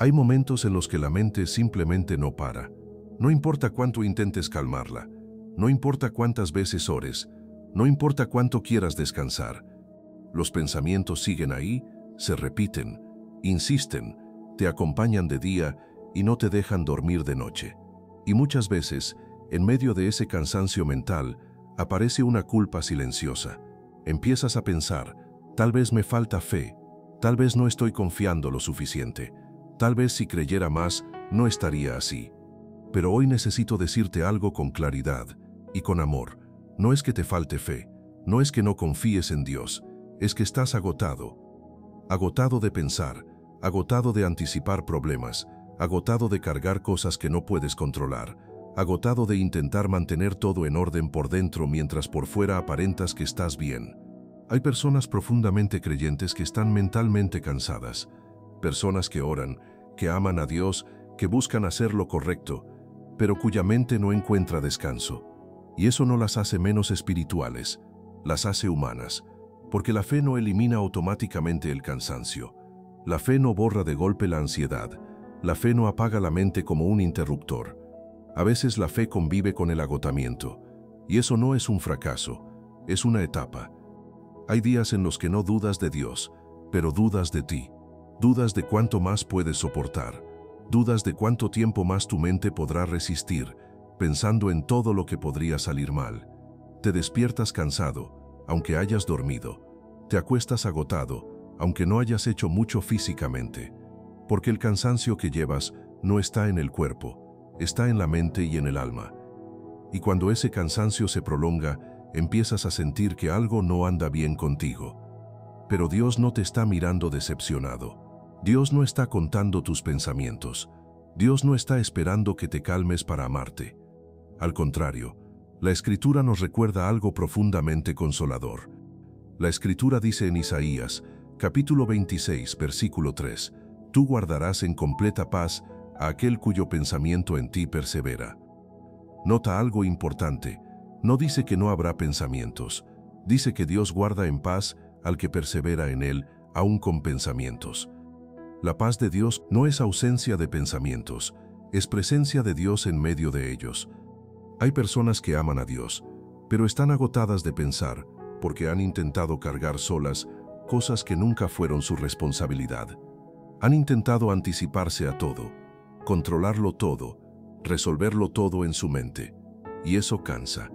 Hay momentos en los que la mente simplemente no para. No importa cuánto intentes calmarla, no importa cuántas veces ores, no importa cuánto quieras descansar. Los pensamientos siguen ahí, se repiten, insisten, te acompañan de día y no te dejan dormir de noche. Y muchas veces, en medio de ese cansancio mental, aparece una culpa silenciosa. Empiezas a pensar, tal vez me falta fe, tal vez no estoy confiando lo suficiente, tal vez si creyera más, no estaría así. Pero hoy necesito decirte algo con claridad y con amor. No es que te falte fe, no es que no confíes en Dios, es que estás agotado. Agotado de pensar, agotado de anticipar problemas, agotado de cargar cosas que no puedes controlar, agotado de intentar mantener todo en orden por dentro mientras por fuera aparentas que estás bien. Hay personas profundamente creyentes que están mentalmente cansadas, personas que oran, que aman a Dios, que buscan hacer lo correcto, pero cuya mente no encuentra descanso. Y eso no las hace menos espirituales, las hace humanas, porque la fe no elimina automáticamente el cansancio. La fe no borra de golpe la ansiedad, la fe no apaga la mente como un interruptor. A veces la fe convive con el agotamiento, y eso no es un fracaso, es una etapa. Hay días en los que no dudas de Dios, pero dudas de ti. Dudas de cuánto más puedes soportar. Dudas de cuánto tiempo más tu mente podrá resistir, pensando en todo lo que podría salir mal. Te despiertas cansado, aunque hayas dormido. Te acuestas agotado, aunque no hayas hecho mucho físicamente. Porque el cansancio que llevas no está en el cuerpo, está en la mente y en el alma. Y cuando ese cansancio se prolonga, empiezas a sentir que algo no anda bien contigo. Pero Dios no te está mirando decepcionado. Dios no está contando tus pensamientos. Dios no está esperando que te calmes para amarte. Al contrario, la Escritura nos recuerda algo profundamente consolador. La Escritura dice en Isaías, capítulo 26, versículo 3, «Tú guardarás en completa paz a aquel cuyo pensamiento en ti persevera». Nota algo importante. No dice que no habrá pensamientos. Dice que Dios guarda en paz al que persevera en él, aun con pensamientos. La paz de Dios no es ausencia de pensamientos, es presencia de Dios en medio de ellos. Hay personas que aman a Dios, pero están agotadas de pensar porque han intentado cargar solas cosas que nunca fueron su responsabilidad. Han intentado anticiparse a todo, controlarlo todo, resolverlo todo en su mente, y eso cansa.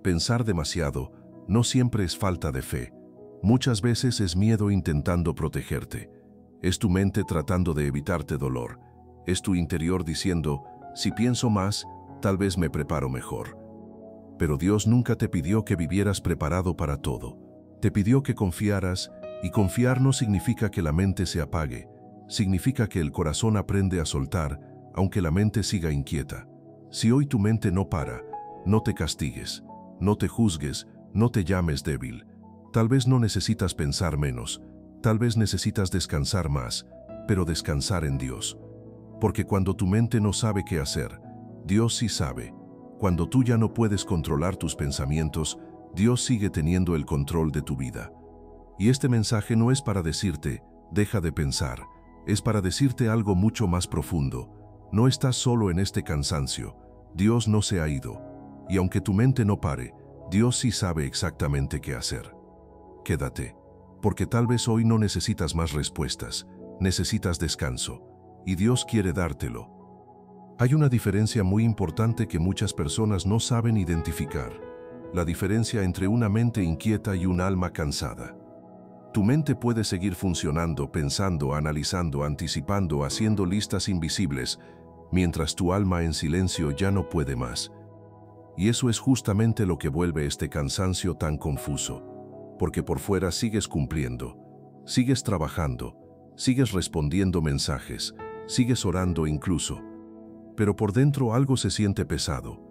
Pensar demasiado no siempre es falta de fe, muchas veces es miedo intentando protegerte. Es tu mente tratando de evitarte dolor. Es tu interior diciendo, si pienso más, tal vez me preparo mejor. Pero Dios nunca te pidió que vivieras preparado para todo. Te pidió que confiaras, y confiar no significa que la mente se apague. Significa que el corazón aprende a soltar, aunque la mente siga inquieta. Si hoy tu mente no para, no te castigues, no te juzgues, no te llames débil. Tal vez no necesitas pensar menos. Tal vez necesitas descansar más, pero descansar en Dios. Porque cuando tu mente no sabe qué hacer, Dios sí sabe. Cuando tú ya no puedes controlar tus pensamientos, Dios sigue teniendo el control de tu vida. Y este mensaje no es para decirte, deja de pensar, es para decirte algo mucho más profundo. No estás solo en este cansancio, Dios no se ha ido. Y aunque tu mente no pare, Dios sí sabe exactamente qué hacer. Quédate. Porque tal vez hoy no necesitas más respuestas, necesitas descanso, y Dios quiere dártelo. Hay una diferencia muy importante que muchas personas no saben identificar, la diferencia entre una mente inquieta y un alma cansada. Tu mente puede seguir funcionando, pensando, analizando, anticipando, haciendo listas invisibles, mientras tu alma en silencio ya no puede más. Y eso es justamente lo que vuelve este cansancio tan confuso. Porque por fuera sigues cumpliendo, sigues trabajando, sigues respondiendo mensajes, sigues orando incluso. Pero por dentro algo se siente pesado,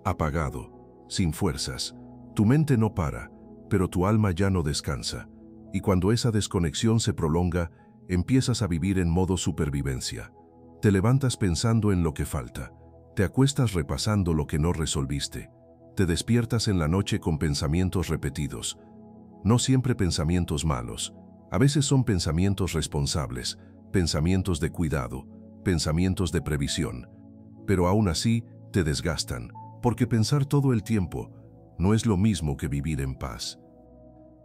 apagado, sin fuerzas. Tu mente no para, pero tu alma ya no descansa. Y cuando esa desconexión se prolonga, empiezas a vivir en modo supervivencia. Te levantas pensando en lo que falta, te acuestas repasando lo que no resolviste, te despiertas en la noche con pensamientos repetidos. No siempre pensamientos malos, a veces son pensamientos responsables, pensamientos de cuidado, pensamientos de previsión. Pero aún así te desgastan, porque pensar todo el tiempo no es lo mismo que vivir en paz.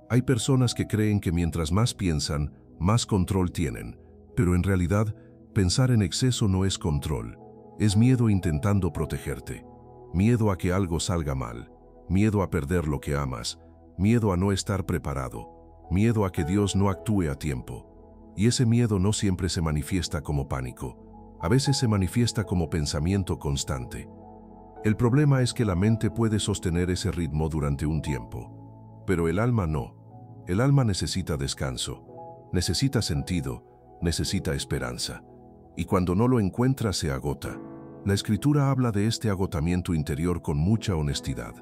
Hay personas que creen que mientras más piensan, más control tienen, pero en realidad, pensar en exceso no es control, es miedo intentando protegerte, miedo a que algo salga mal, miedo a perder lo que amas, miedo a no estar preparado, miedo a que Dios no actúe a tiempo. Y ese miedo no siempre se manifiesta como pánico, a veces se manifiesta como pensamiento constante. El problema es que la mente puede sostener ese ritmo durante un tiempo, pero el alma no. El alma necesita descanso, necesita sentido, necesita esperanza. Y cuando no lo encuentra se agota. La Escritura habla de este agotamiento interior con mucha honestidad.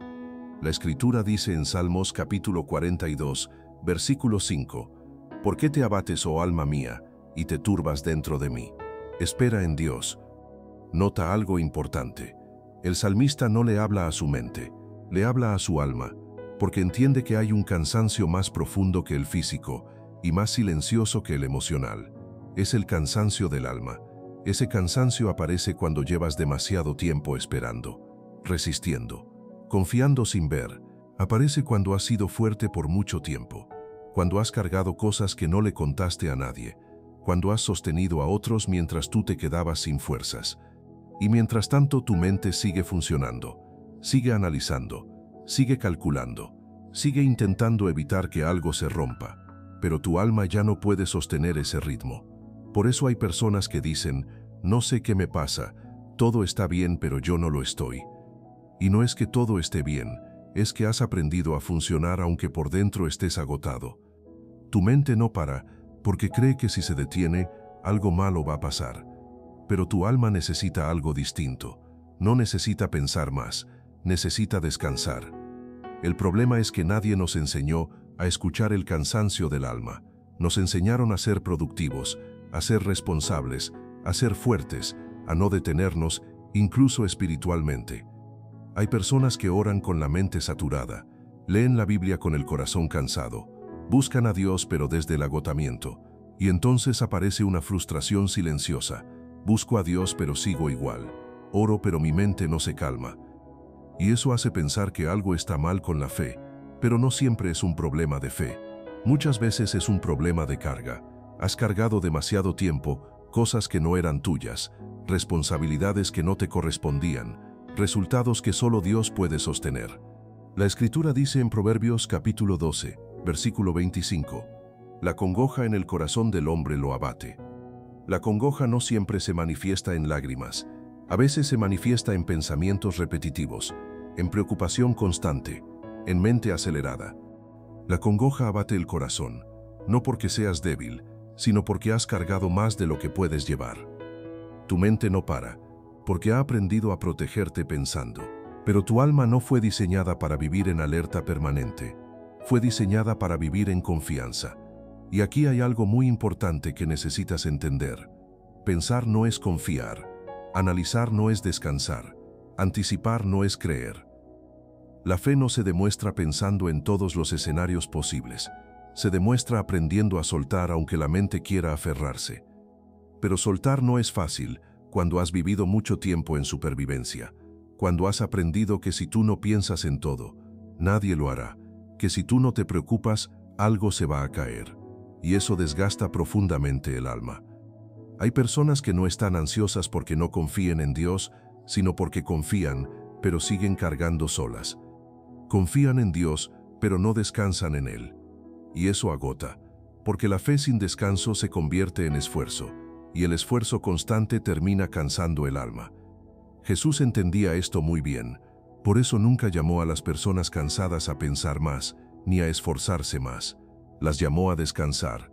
La Escritura dice en Salmos capítulo 42, versículo 5, ¿por qué te abates, oh alma mía, y te turbas dentro de mí? Espera en Dios. Nota algo importante. El salmista no le habla a su mente, le habla a su alma, porque entiende que hay un cansancio más profundo que el físico y más silencioso que el emocional. Es el cansancio del alma. Ese cansancio aparece cuando llevas demasiado tiempo esperando, resistiendo, confiando sin ver. Aparece cuando has sido fuerte por mucho tiempo, cuando has cargado cosas que no le contaste a nadie, cuando has sostenido a otros mientras tú te quedabas sin fuerzas. Y mientras tanto tu mente sigue funcionando, sigue analizando, sigue calculando, sigue intentando evitar que algo se rompa, pero tu alma ya no puede sostener ese ritmo. Por eso hay personas que dicen, no sé qué me pasa, todo está bien pero yo no lo estoy. Y no es que todo esté bien, es que has aprendido a funcionar aunque por dentro estés agotado. Tu mente no para porque cree que si se detiene, algo malo va a pasar. Pero tu alma necesita algo distinto. No necesita pensar más, necesita descansar. El problema es que nadie nos enseñó a escuchar el cansancio del alma. Nos enseñaron a ser productivos, a ser responsables, a ser fuertes, a no detenernos, incluso espiritualmente. Hay personas que oran con la mente saturada, leen la Biblia con el corazón cansado, buscan a Dios pero desde el agotamiento, y entonces aparece una frustración silenciosa. Busco a Dios pero sigo igual, oro pero mi mente no se calma. Y eso hace pensar que algo está mal con la fe, pero no siempre es un problema de fe. Muchas veces es un problema de carga. Has cargado demasiado tiempo cosas que no eran tuyas, responsabilidades que no te correspondían, resultados que solo Dios puede sostener. La Escritura dice en Proverbios capítulo 12, versículo 25, la congoja en el corazón del hombre lo abate. La congoja no siempre se manifiesta en lágrimas, a veces se manifiesta en pensamientos repetitivos, en preocupación constante, en mente acelerada. La congoja abate el corazón, no porque seas débil, sino porque has cargado más de lo que puedes llevar. Tu mente no para, porque ha aprendido a protegerte pensando. Pero tu alma no fue diseñada para vivir en alerta permanente, fue diseñada para vivir en confianza. Y aquí hay algo muy importante que necesitas entender. Pensar no es confiar, analizar no es descansar, anticipar no es creer. La fe no se demuestra pensando en todos los escenarios posibles, se demuestra aprendiendo a soltar aunque la mente quiera aferrarse. Pero soltar no es fácil cuando has vivido mucho tiempo en supervivencia, cuando has aprendido que si tú no piensas en todo, nadie lo hará, que si tú no te preocupas, algo se va a caer. Y eso desgasta profundamente el alma. Hay personas que no están ansiosas porque no confíen en Dios, sino porque confían, pero siguen cargando solas. Confían en Dios, pero no descansan en Él. Y eso agota, porque la fe sin descanso se convierte en esfuerzo, y el esfuerzo constante termina cansando el alma. Jesús entendía esto muy bien, por eso nunca llamó a las personas cansadas a pensar más, ni a esforzarse más. Las llamó a descansar.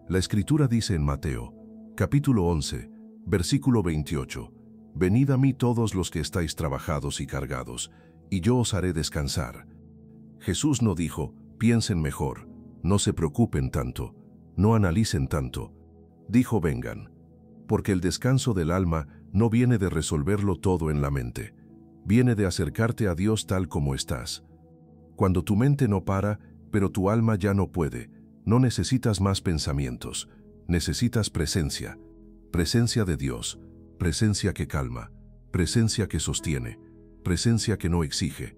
La Escritura dice en Mateo, capítulo 11, versículo 28, «Venid a mí todos los que estáis trabajados y cargados, y yo os haré descansar». Jesús no dijo, piensen mejor, no se preocupen tanto, no analicen tanto. Dijo, vengan, porque el descanso del alma no viene de resolverlo todo en la mente, viene de acercarte a Dios tal como estás. Cuando tu mente no para, pero tu alma ya no puede, no necesitas más pensamientos, Necesitas presencia, presencia de Dios, presencia que calma, presencia que sostiene, presencia que no exige.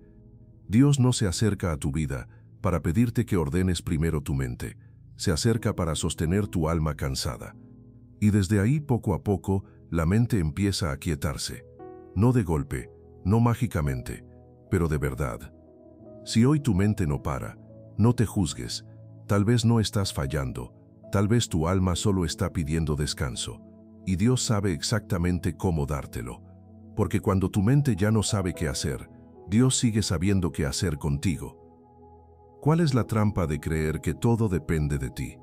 Dios no se acerca a tu vida para pedirte que ordenes primero tu mente, se acerca para sostener tu alma cansada. Y desde ahí, poco a poco, la mente empieza a quietarse. No de golpe, no mágicamente, pero de verdad. Si hoy tu mente no para, no te juzgues. Tal vez no estás fallando, tal vez tu alma solo está pidiendo descanso. Y Dios sabe exactamente cómo dártelo. Porque cuando tu mente ya no sabe qué hacer, Dios sigue sabiendo qué hacer contigo. ¿Cuál es la trampa de creer que todo depende de ti?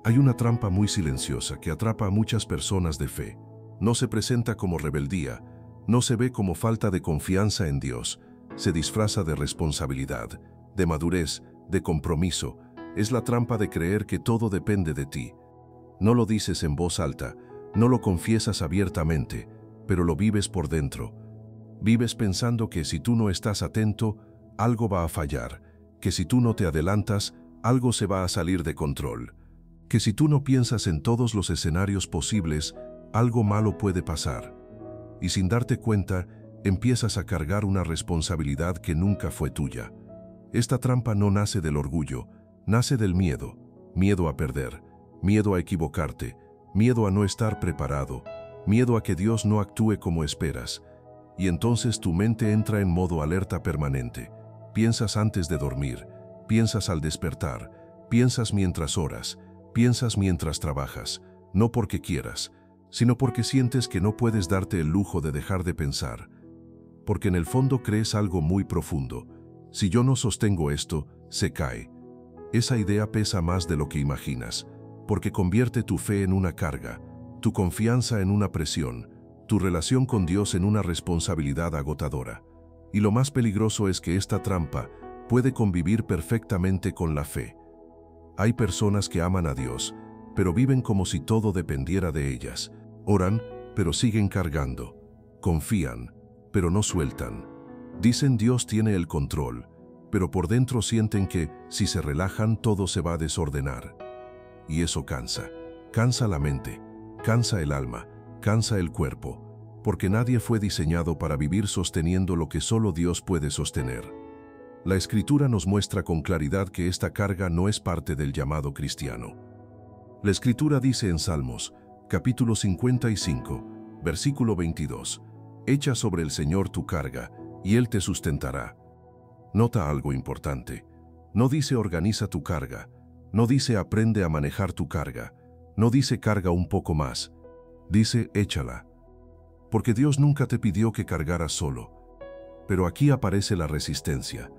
Hay una trampa muy silenciosa que atrapa a muchas personas de fe. No se presenta como rebeldía, no se ve como falta de confianza en Dios, se disfraza de responsabilidad, de madurez, de compromiso. Es la trampa de creer que todo depende de ti. No lo dices en voz alta, no lo confiesas abiertamente, pero lo vives por dentro. Vives pensando que si tú no estás atento, algo va a fallar, que si tú no te adelantas, algo se va a salir de control, que si tú no piensas en todos los escenarios posibles, algo malo puede pasar. Y sin darte cuenta, empiezas a cargar una responsabilidad que nunca fue tuya. Esta trampa no nace del orgullo, nace del miedo. Miedo a perder, miedo a equivocarte, miedo a no estar preparado, miedo a que Dios no actúe como esperas. Y entonces tu mente entra en modo alerta permanente. Piensas antes de dormir, piensas al despertar, piensas mientras oras, piensas mientras trabajas, no porque quieras, sino porque sientes que no puedes darte el lujo de dejar de pensar. Porque en el fondo crees algo muy profundo. Si yo no sostengo esto, se cae. Esa idea pesa más de lo que imaginas, porque convierte tu fe en una carga, tu confianza en una presión, tu relación con Dios en una responsabilidad agotadora. Y lo más peligroso es que esta trampa puede convivir perfectamente con la fe. Hay personas que aman a Dios, pero viven como si todo dependiera de ellas. Oran, pero siguen cargando. Confían, pero no sueltan. Dicen Dios tiene el control, pero por dentro sienten que, si se relajan, todo se va a desordenar. Y eso cansa. Cansa la mente, cansa el alma, cansa el cuerpo, porque nadie fue diseñado para vivir sosteniendo lo que solo Dios puede sostener. La Escritura nos muestra con claridad que esta carga no es parte del llamado cristiano. La Escritura dice en Salmos, capítulo 55, versículo 22, «Echa sobre el Señor tu carga, y Él te sustentará». Nota algo importante. No dice organiza tu carga, no dice aprende a manejar tu carga, no dice carga un poco más, dice échala. Porque Dios nunca te pidió que cargaras solo. Pero aquí aparece la resistencia,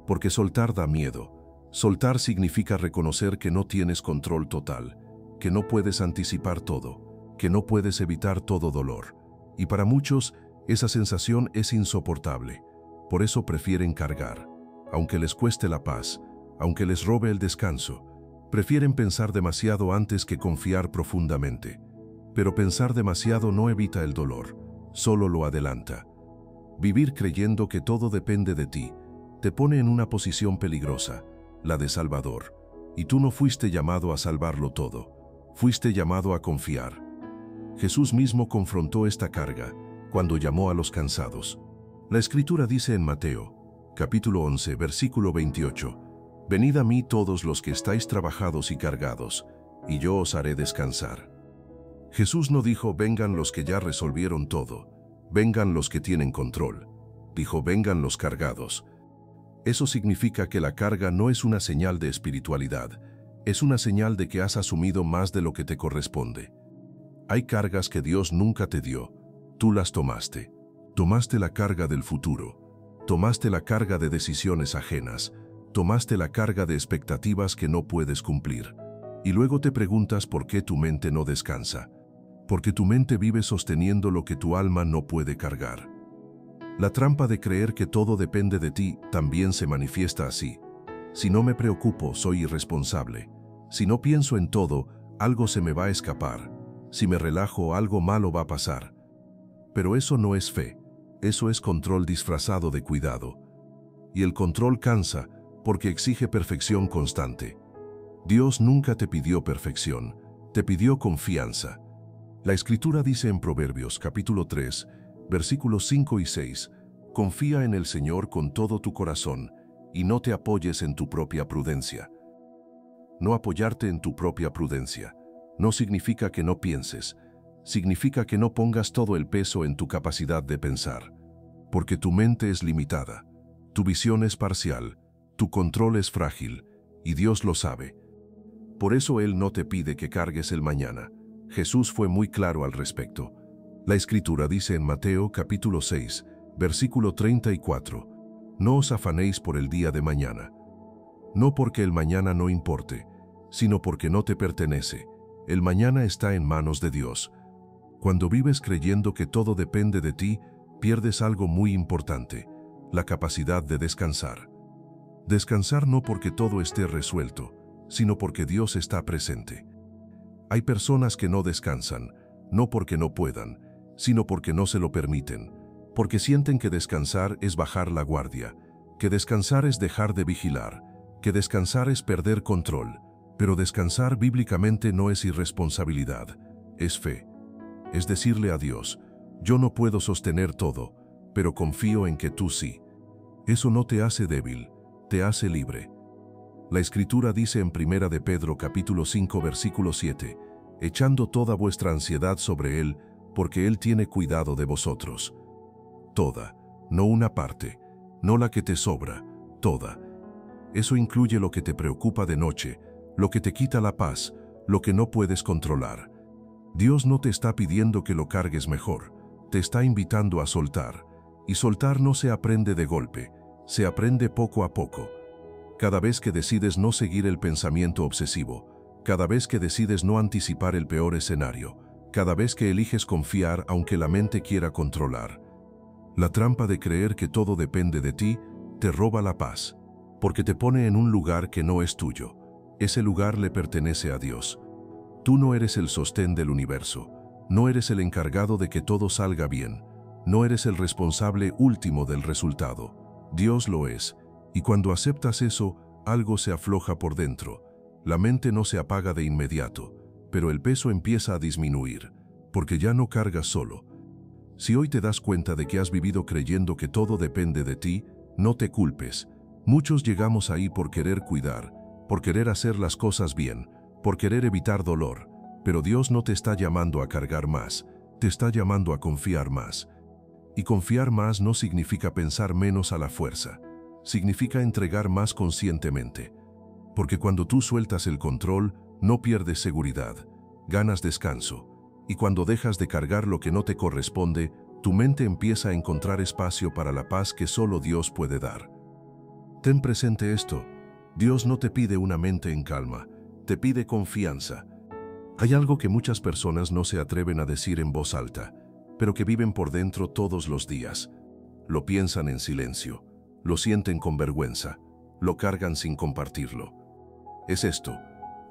porque soltar da miedo. Soltar significa reconocer que no tienes control total, que no puedes anticipar todo, que no puedes evitar todo dolor. Y para muchos, esa sensación es insoportable. Por eso prefieren cargar. Aunque les cueste la paz, aunque les robe el descanso, prefieren pensar demasiado antes que confiar profundamente. Pero pensar demasiado no evita el dolor, solo lo adelanta. Vivir creyendo que todo depende de ti te pone en una posición peligrosa, la de Salvador. Y tú no fuiste llamado a salvarlo todo, fuiste llamado a confiar. Jesús mismo confrontó esta carga cuando llamó a los cansados. La Escritura dice en Mateo, capítulo 11, versículo 28, «Venid a mí todos los que estáis trabajados y cargados, y yo os haré descansar». Jesús no dijo, vengan los que ya resolvieron todo, vengan los que tienen control. Dijo, vengan los cargados. Eso significa que la carga no es una señal de espiritualidad, es una señal de que has asumido más de lo que te corresponde. Hay cargas que Dios nunca te dio, tú las tomaste. Tomaste la carga del futuro, tomaste la carga de decisiones ajenas, tomaste la carga de expectativas que no puedes cumplir. Y luego te preguntas por qué tu mente no descansa. Porque tu mente vive sosteniendo lo que tu alma no puede cargar. La trampa de creer que todo depende de ti también se manifiesta así. Si no me preocupo, soy irresponsable. Si no pienso en todo, algo se me va a escapar. Si me relajo, algo malo va a pasar. Pero eso no es fe. Eso es control disfrazado de cuidado. Y el control cansa porque exige perfección constante. Dios nunca te pidió perfección, te pidió confianza. La Escritura dice en Proverbios capítulo 3, versículos 5 y 6, confía en el Señor con todo tu corazón y no te apoyes en tu propia prudencia. No apoyarte en tu propia prudencia no significa que no pienses, significa que no pongas todo el peso en tu capacidad de pensar, porque tu mente es limitada, tu visión es parcial, tu control es frágil, y Dios lo sabe. Por eso Él no te pide que cargues el mañana. Jesús fue muy claro al respecto. La Escritura dice en Mateo capítulo 6, versículo 34, no os afanéis por el día de mañana. No porque el mañana no importe, sino porque no te pertenece. El mañana está en manos de Dios. Cuando vives creyendo que todo depende de ti, pierdes algo muy importante, la capacidad de descansar. Descansar no porque todo esté resuelto, sino porque Dios está presente. Hay personas que no descansan, no porque no puedan, sino porque no se lo permiten, porque sienten que descansar es bajar la guardia, que descansar es dejar de vigilar, que descansar es perder control, pero descansar bíblicamente no es irresponsabilidad, es fe. Es decirle a Dios, yo no puedo sostener todo, pero confío en que tú sí. Eso no te hace débil, te hace libre. La Escritura dice en 1 de Pedro capítulo 5 versículo 7, echando toda vuestra ansiedad sobre Él, porque Él tiene cuidado de vosotros. Toda, no una parte, no la que te sobra, toda. Eso incluye lo que te preocupa de noche, lo que te quita la paz, lo que no puedes controlar. Dios no te está pidiendo que lo cargues mejor, te está invitando a soltar, y soltar no se aprende de golpe, se aprende poco a poco. Cada vez que decides no seguir el pensamiento obsesivo, cada vez que decides no anticipar el peor escenario, cada vez que eliges confiar aunque la mente quiera controlar. La trampa de creer que todo depende de ti te roba la paz, porque te pone en un lugar que no es tuyo. Ese lugar le pertenece a Dios. Tú no eres el sostén del universo, no eres el encargado de que todo salga bien, no eres el responsable último del resultado. Dios lo es, y cuando aceptas eso, algo se afloja por dentro. La mente no se apaga de inmediato, pero el peso empieza a disminuir, porque ya no cargas solo. Si hoy te das cuenta de que has vivido creyendo que todo depende de ti, no te culpes. Muchos llegamos ahí por querer cuidar, por querer hacer las cosas bien, por querer evitar dolor, pero Dios no te está llamando a cargar más, te está llamando a confiar más. Y confiar más no significa pensar menos a la fuerza, significa entregar más conscientemente. Porque cuando tú sueltas el control, no pierdes seguridad, ganas descanso, y cuando dejas de cargar lo que no te corresponde, tu mente empieza a encontrar espacio para la paz que solo Dios puede dar. Ten presente esto, Dios no te pide una mente en calma, te pide confianza. Hay algo que muchas personas no se atreven a decir en voz alta, pero que viven por dentro todos los días. Lo piensan en silencio, lo sienten con vergüenza, lo cargan sin compartirlo. Es esto,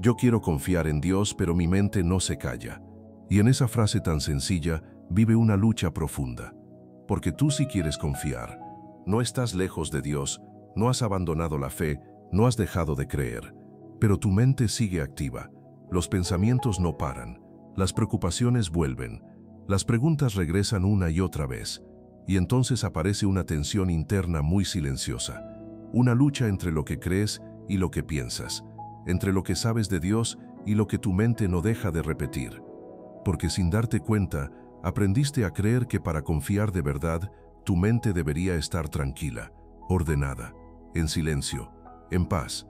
yo quiero confiar en Dios, pero mi mente no se calla. Y en esa frase tan sencilla vive una lucha profunda. Porque tú sí quieres confiar, no estás lejos de Dios, no has abandonado la fe, no has dejado de creer, pero tu mente sigue activa, los pensamientos no paran, las preocupaciones vuelven, las preguntas regresan una y otra vez, y entonces aparece una tensión interna muy silenciosa, una lucha entre lo que crees y lo que piensas, entre lo que sabes de Dios y lo que tu mente no deja de repetir. Porque sin darte cuenta, aprendiste a creer que para confiar de verdad, tu mente debería estar tranquila, ordenada, en silencio, en paz.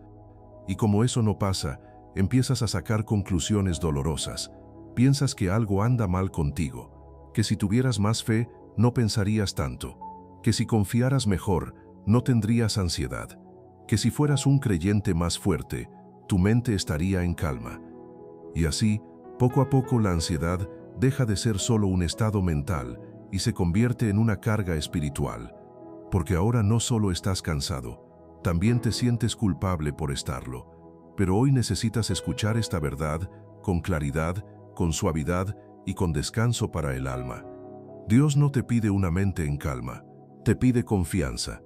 Y como eso no pasa, empiezas a sacar conclusiones dolorosas. Piensas que algo anda mal contigo, que si tuvieras más fe, no pensarías tanto, que si confiaras mejor, no tendrías ansiedad, que si fueras un creyente más fuerte, tu mente estaría en calma. Y así, poco a poco la ansiedad deja de ser solo un estado mental y se convierte en una carga espiritual, porque ahora no solo estás cansado, también te sientes culpable por estarlo. Pero hoy necesitas escuchar esta verdad con claridad, con suavidad y con descanso para el alma. Dios no te pide una mente en calma, te pide confianza.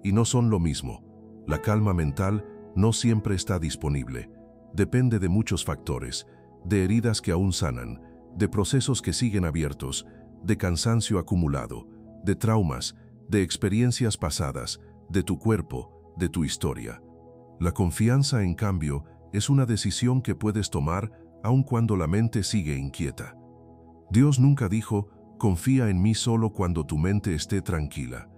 Y no son lo mismo. La calma mental no siempre está disponible. Depende de muchos factores. de heridas que aún sanan, de procesos que siguen abiertos, de cansancio acumulado, de traumas, de experiencias pasadas, de tu cuerpo, de tu historia. La confianza, en cambio, es una decisión que puedes tomar aun cuando la mente sigue inquieta. Dios nunca dijo, confía en mí solo cuando tu mente esté tranquila.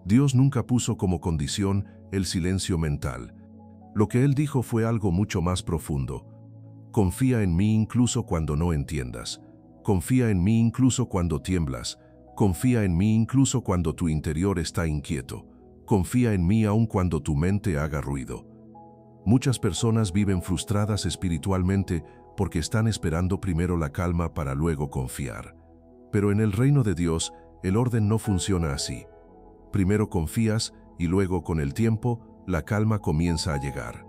Dios nunca puso como condición el silencio mental. Lo que Él dijo fue algo mucho más profundo. Confía en mí incluso cuando no entiendas. Confía en mí incluso cuando tiemblas. Confía en mí incluso cuando tu interior está inquieto. Confía en mí aun cuando tu mente haga ruido. Muchas personas viven frustradas espiritualmente porque están esperando primero la calma para luego confiar. Pero en el reino de Dios, el orden no funciona así. Primero confías y luego, con el tiempo, la calma comienza a llegar.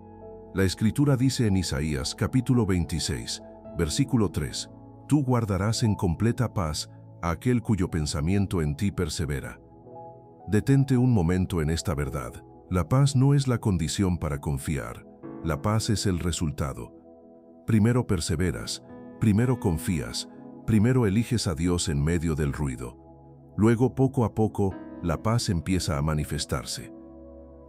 La Escritura dice en Isaías capítulo 26, versículo 3, «Tú guardarás en completa paz a aquel cuyo pensamiento en ti persevera». Detente un momento en esta verdad. La paz no es la condición para confiar. La paz es el resultado. Primero perseveras, primero confías, primero eliges a Dios en medio del ruido. Luego, poco a poco, la paz empieza a manifestarse.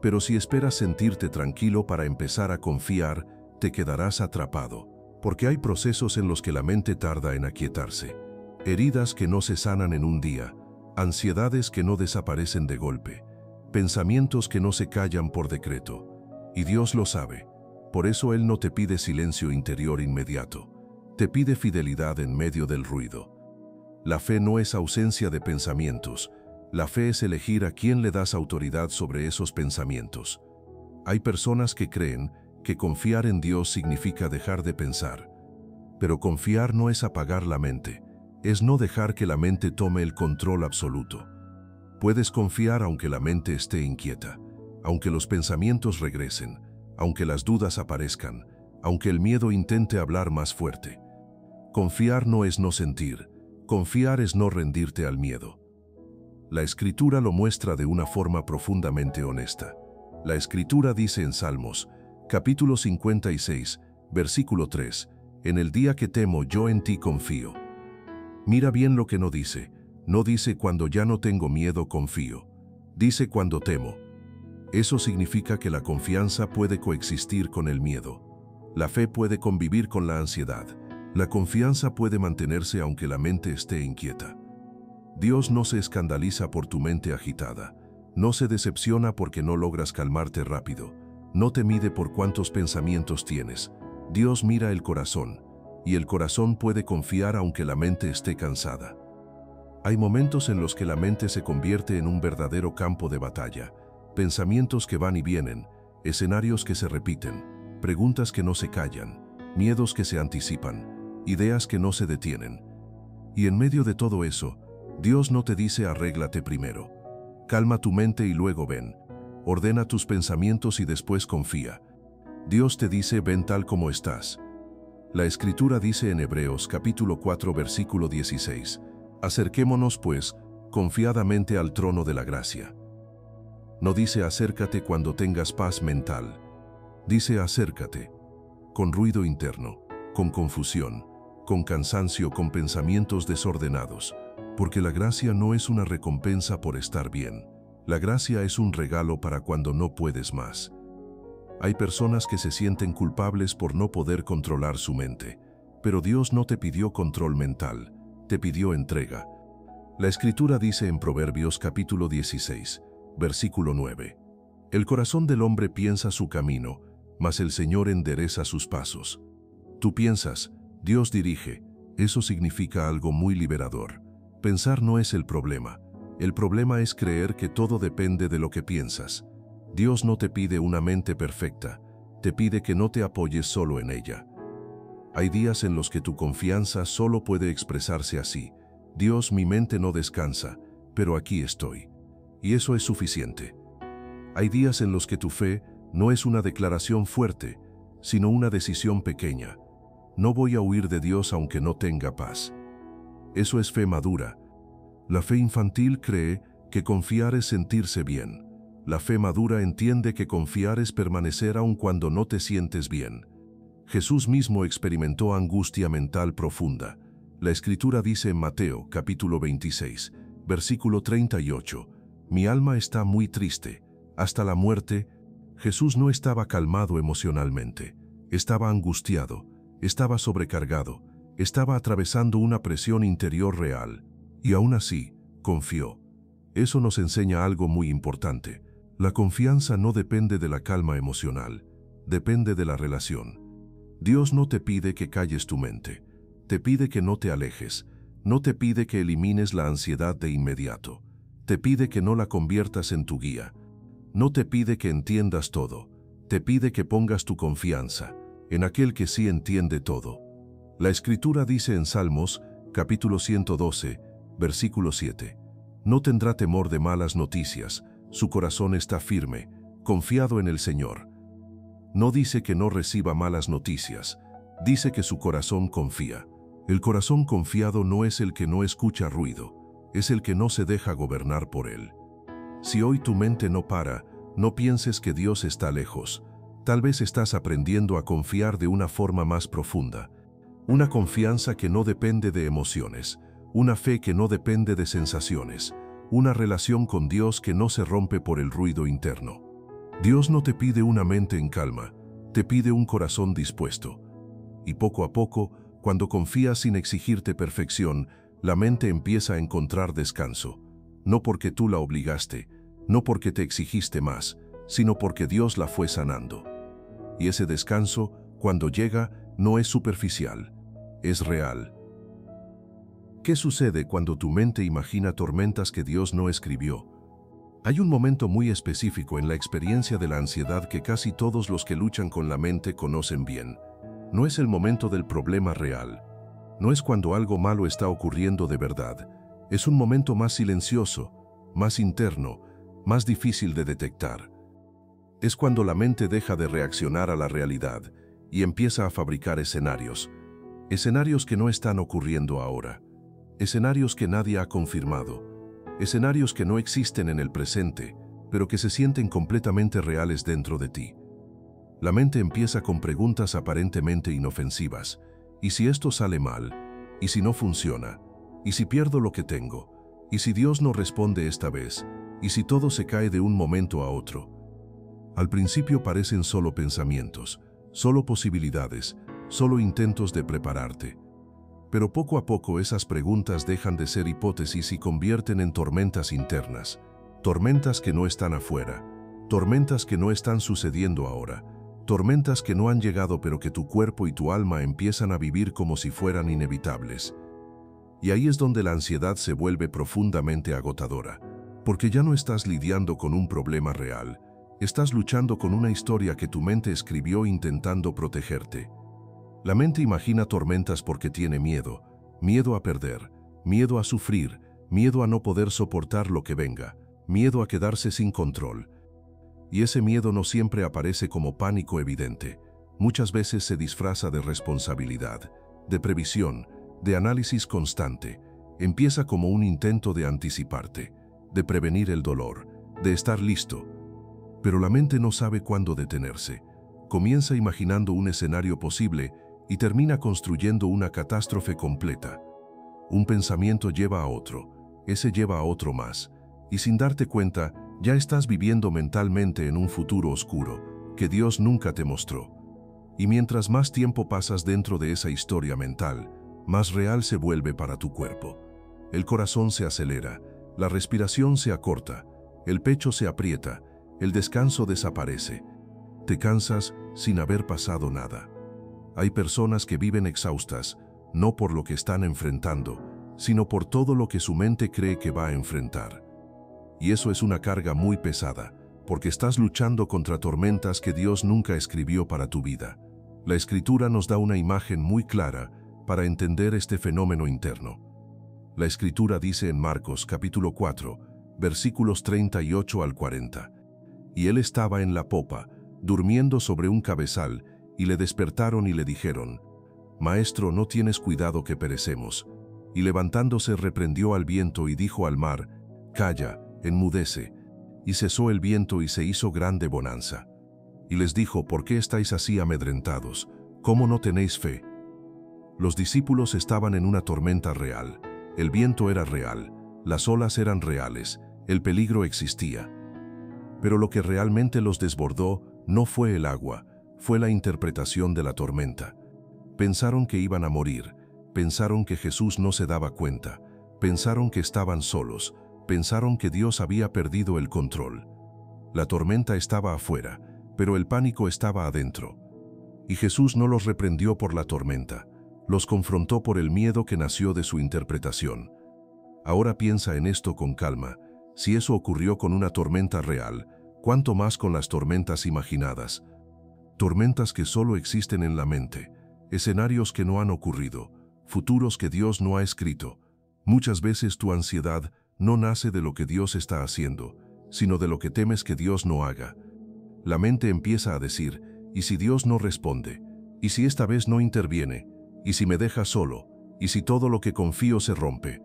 Pero si esperas sentirte tranquilo para empezar a confiar, te quedarás atrapado, porque hay procesos en los que la mente tarda en aquietarse. Heridas que no se sanan en un día, ansiedades que no desaparecen de golpe, pensamientos que no se callan por decreto. Y Dios lo sabe. Por eso Él no te pide silencio interior inmediato. Te pide fidelidad en medio del ruido. La fe no es ausencia de pensamientos. La fe es elegir a quién le das autoridad sobre esos pensamientos. Hay personas que creen que confiar en Dios significa dejar de pensar. Pero confiar no es apagar la mente. Es no dejar que la mente tome el control absoluto. Puedes confiar aunque la mente esté inquieta, aunque los pensamientos regresen, aunque las dudas aparezcan, aunque el miedo intente hablar más fuerte. Confiar no es no sentir, confiar es no rendirte al miedo. La Escritura lo muestra de una forma profundamente honesta. La Escritura dice en Salmos, capítulo 56, versículo 3, «En el día que temo yo en ti confío». Mira bien lo que no dice. No dice cuando ya no tengo miedo confío. Dice cuando temo. Eso significa que la confianza puede coexistir con el miedo. La fe puede convivir con la ansiedad. La confianza puede mantenerse aunque la mente esté inquieta. Dios no se escandaliza por tu mente agitada. No se decepciona porque no logras calmarte rápido. No te mide por cuántos pensamientos tienes. Dios mira el corazón. Y el corazón puede confiar aunque la mente esté cansada. Hay momentos en los que la mente se convierte en un verdadero campo de batalla. Pensamientos que van y vienen, escenarios que se repiten, preguntas que no se callan, miedos que se anticipan, ideas que no se detienen. Y en medio de todo eso, Dios no te dice arréglate primero. Calma tu mente y luego ven. Ordena tus pensamientos y después confía. Dios te dice ven tal como estás. La Escritura dice en Hebreos capítulo 4 versículo 16, «Acerquémonos, pues, confiadamente al trono de la gracia». No dice acércate cuando tengas paz mental. Dice acércate, con ruido interno, con confusión, con cansancio, con pensamientos desordenados, porque la gracia no es una recompensa por estar bien. La gracia es un regalo para cuando no puedes más. Hay personas que se sienten culpables por no poder controlar su mente, pero Dios no te pidió control mental, te pidió entrega. La Escritura dice en Proverbios capítulo 16, versículo 9, «El corazón del hombre piensa su camino, mas el Señor endereza sus pasos». Tú piensas, Dios dirige. Eso significa algo muy liberador. Pensar no es el problema es creer que todo depende de lo que piensas. Dios no te pide una mente perfecta, te pide que no te apoyes solo en ella. Hay días en los que tu confianza solo puede expresarse así: Dios, mi mente no descansa, pero aquí estoy. Y eso es suficiente. Hay días en los que tu fe no es una declaración fuerte, sino una decisión pequeña. No voy a huir de Dios aunque no tenga paz. Eso es fe madura. La fe infantil cree que confiar es sentirse bien. La fe madura entiende que confiar es permanecer aun cuando no te sientes bien. Jesús mismo experimentó angustia mental profunda. La Escritura dice en Mateo, capítulo 26, versículo 38, «Mi alma está muy triste, hasta la muerte». Jesús no estaba calmado emocionalmente, estaba angustiado, estaba sobrecargado, estaba atravesando una presión interior real, y aún así, confió. Eso nos enseña algo muy importante. La confianza no depende de la calma emocional, depende de la relación. Dios no te pide que calles tu mente, te pide que no te alejes, no te pide que elimines la ansiedad de inmediato, te pide que no la conviertas en tu guía, no te pide que entiendas todo, te pide que pongas tu confianza en aquel que sí entiende todo. La Escritura dice en Salmos, capítulo 112, versículo 7, «No tendrá temor de malas noticias, su corazón está firme, confiado en el Señor». No dice que no reciba malas noticias, dice que su corazón confía. El corazón confiado no es el que no escucha ruido, es el que no se deja gobernar por él. Si hoy tu mente no para, no pienses que Dios está lejos. Tal vez estás aprendiendo a confiar de una forma más profunda. Una confianza que no depende de emociones, una fe que no depende de sensaciones, una relación con Dios que no se rompe por el ruido interno. Dios no te pide una mente en calma, te pide un corazón dispuesto. Y poco a poco, cuando confías sin exigirte perfección, la mente empieza a encontrar descanso. No porque tú la obligaste, no porque te exigiste más, sino porque Dios la fue sanando. Y ese descanso, cuando llega, no es superficial, es real. ¿Qué sucede cuando tu mente imagina tormentas que Dios no escribió? Hay un momento muy específico en la experiencia de la ansiedad que casi todos los que luchan con la mente conocen bien. No es el momento del problema real. No es cuando algo malo está ocurriendo de verdad. Es un momento más silencioso, más interno, más difícil de detectar. Es cuando la mente deja de reaccionar a la realidad y empieza a fabricar escenarios. Escenarios que no están ocurriendo ahora. Escenarios que nadie ha confirmado. Escenarios que no existen en el presente, pero que se sienten completamente reales dentro de ti. La mente empieza con preguntas aparentemente inofensivas. ¿Y si esto sale mal? ¿Y si no funciona? ¿Y si pierdo lo que tengo? ¿Y si Dios no responde esta vez? ¿Y si todo se cae de un momento a otro? Al principio parecen solo pensamientos, solo posibilidades, solo intentos de prepararte. Pero poco a poco esas preguntas dejan de ser hipótesis y convierten en tormentas internas. Tormentas que no están afuera, tormentas que no están sucediendo ahora, tormentas que no han llegado pero que tu cuerpo y tu alma empiezan a vivir como si fueran inevitables. Y ahí es donde la ansiedad se vuelve profundamente agotadora, porque ya no estás lidiando con un problema real, estás luchando con una historia que tu mente escribió intentando protegerte. La mente imagina tormentas porque tiene miedo, miedo a perder, miedo a sufrir, miedo a no poder soportar lo que venga, miedo a quedarse sin control. Y ese miedo no siempre aparece como pánico evidente. Muchas veces se disfraza de responsabilidad, de previsión, de análisis constante. Empieza como un intento de anticiparte, de prevenir el dolor, de estar listo. Pero la mente no sabe cuándo detenerse. Comienza imaginando un escenario posible y termina construyendo una catástrofe completa. Un pensamiento lleva a otro, ese lleva a otro más, y sin darte cuenta, ya estás viviendo mentalmente en un futuro oscuro que Dios nunca te mostró. Y mientras más tiempo pasas dentro de esa historia mental, más real se vuelve para tu cuerpo. El corazón se acelera, la respiración se acorta, el pecho se aprieta, el descanso desaparece. Te cansas sin haber pasado nada. Hay personas que viven exhaustas, no por lo que están enfrentando, sino por todo lo que su mente cree que va a enfrentar. Y eso es una carga muy pesada, porque estás luchando contra tormentas que Dios nunca escribió para tu vida. La Escritura nos da una imagen muy clara para entender este fenómeno interno. La Escritura dice en Marcos capítulo 4, versículos 38 al 40. Y él estaba en la popa, durmiendo sobre un cabezal, y le despertaron y le dijeron: «Maestro, ¿no tienes cuidado que perecemos?». Y levantándose reprendió al viento y dijo al mar: «Calla, enmudece». Y cesó el viento y se hizo grande bonanza. Y les dijo: «¿Por qué estáis así amedrentados? ¿Cómo no tenéis fe? Los discípulos estaban en una tormenta real. El viento era real, las olas eran reales, el peligro existía. Pero lo que realmente los desbordó no fue el agua, fue la interpretación de la tormenta. Pensaron que iban a morir, pensaron que Jesús no se daba cuenta, pensaron que estaban solos, pensaron que Dios había perdido el control. La tormenta estaba afuera, pero el pánico estaba adentro. Y Jesús no los reprendió por la tormenta, los confrontó por el miedo que nació de su interpretación. Ahora piensa en esto con calma. Si eso ocurrió con una tormenta real, ¿cuánto más con las tormentas imaginadas? Tormentas que solo existen en la mente, escenarios que no han ocurrido, futuros que Dios no ha escrito. Muchas veces tu ansiedad no nace de lo que Dios está haciendo, sino de lo que temes que Dios no haga. La mente empieza a decir, ¿y si Dios no responde? ¿Y si esta vez no interviene? ¿Y si me deja solo? ¿Y si todo lo que confío se rompe?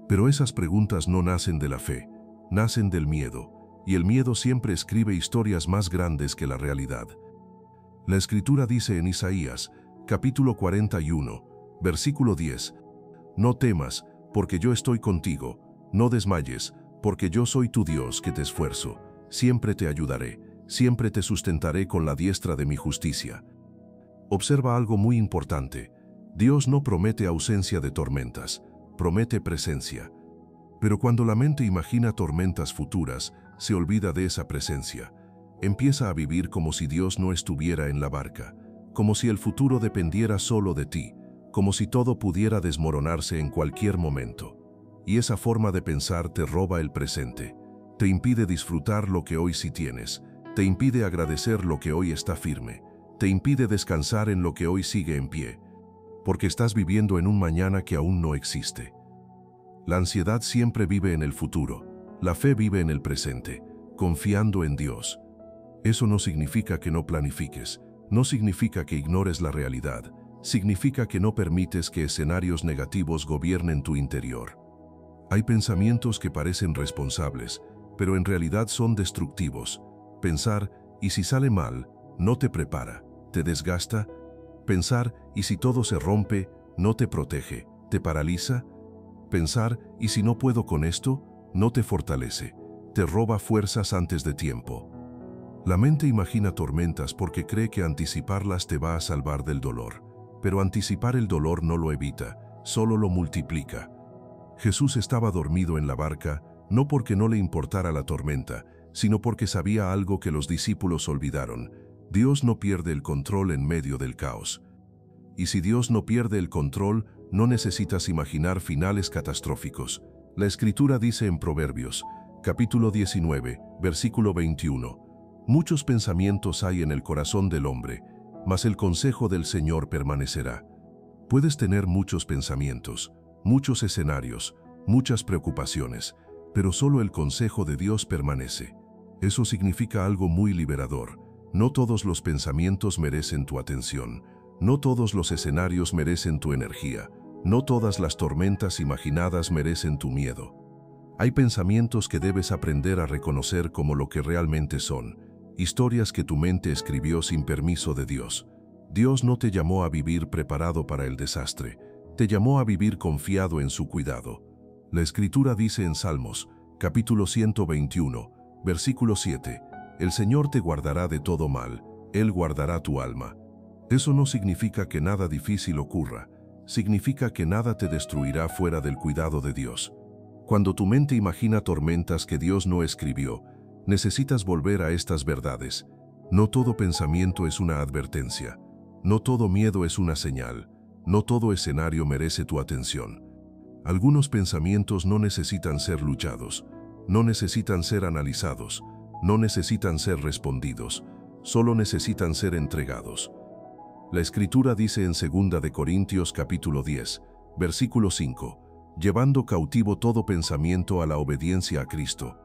Pero esas preguntas no nacen de la fe, nacen del miedo, y el miedo siempre escribe historias más grandes que la realidad. La Escritura dice en Isaías, capítulo 41, versículo 10, «No temas, porque yo estoy contigo, no desmayes, porque yo soy tu Dios que te esfuerzo, siempre te ayudaré, siempre te sustentaré con la diestra de mi justicia». Observa algo muy importante. Dios no promete ausencia de tormentas, promete presencia. Pero cuando la mente imagina tormentas futuras, se olvida de esa presencia. Empieza a vivir como si Dios no estuviera en la barca, como si el futuro dependiera solo de ti, como si todo pudiera desmoronarse en cualquier momento. Y esa forma de pensar te roba el presente, te impide disfrutar lo que hoy sí tienes, te impide agradecer lo que hoy está firme, te impide descansar en lo que hoy sigue en pie, porque estás viviendo en un mañana que aún no existe. La ansiedad siempre vive en el futuro, la fe vive en el presente, confiando en Dios. Eso no significa que no planifiques, no significa que ignores la realidad, significa que no permites que escenarios negativos gobiernen tu interior. Hay pensamientos que parecen responsables, pero en realidad son destructivos. Pensar, ¿y si sale mal?, no te prepara, te desgasta. Pensar, ¿y si todo se rompe?, no te protege, te paraliza. Pensar, ¿y si no puedo con esto?, no te fortalece, te roba fuerzas antes de tiempo. La mente imagina tormentas porque cree que anticiparlas te va a salvar del dolor, pero anticipar el dolor no lo evita, solo lo multiplica. Jesús estaba dormido en la barca, no porque no le importara la tormenta, sino porque sabía algo que los discípulos olvidaron. Dios no pierde el control en medio del caos. Y si Dios no pierde el control, no necesitas imaginar finales catastróficos. La Escritura dice en Proverbios, capítulo 19, versículo 21, «Muchos pensamientos hay en el corazón del hombre, mas el consejo del Señor permanecerá». Puedes tener muchos pensamientos, muchos escenarios, muchas preocupaciones, pero solo el consejo de Dios permanece. Eso significa algo muy liberador. No todos los pensamientos merecen tu atención, no todos los escenarios merecen tu energía, no todas las tormentas imaginadas merecen tu miedo. Hay pensamientos que debes aprender a reconocer como lo que realmente son, historias que tu mente escribió sin permiso de Dios. Dios no te llamó a vivir preparado para el desastre, te llamó a vivir confiado en su cuidado. La Escritura dice en Salmos, capítulo 121, versículo 7, «El Señor te guardará de todo mal, Él guardará tu alma». Eso no significa que nada difícil ocurra, significa que nada te destruirá fuera del cuidado de Dios. Cuando tu mente imagina tormentas que Dios no escribió, necesitas volver a estas verdades. No todo pensamiento es una advertencia, no todo miedo es una señal, no todo escenario merece tu atención. Algunos pensamientos no necesitan ser luchados, no necesitan ser analizados, no necesitan ser respondidos, solo necesitan ser entregados. La Escritura dice en 2 de Corintios capítulo 10, versículo 5, «Llevando cautivo todo pensamiento a la obediencia a Cristo».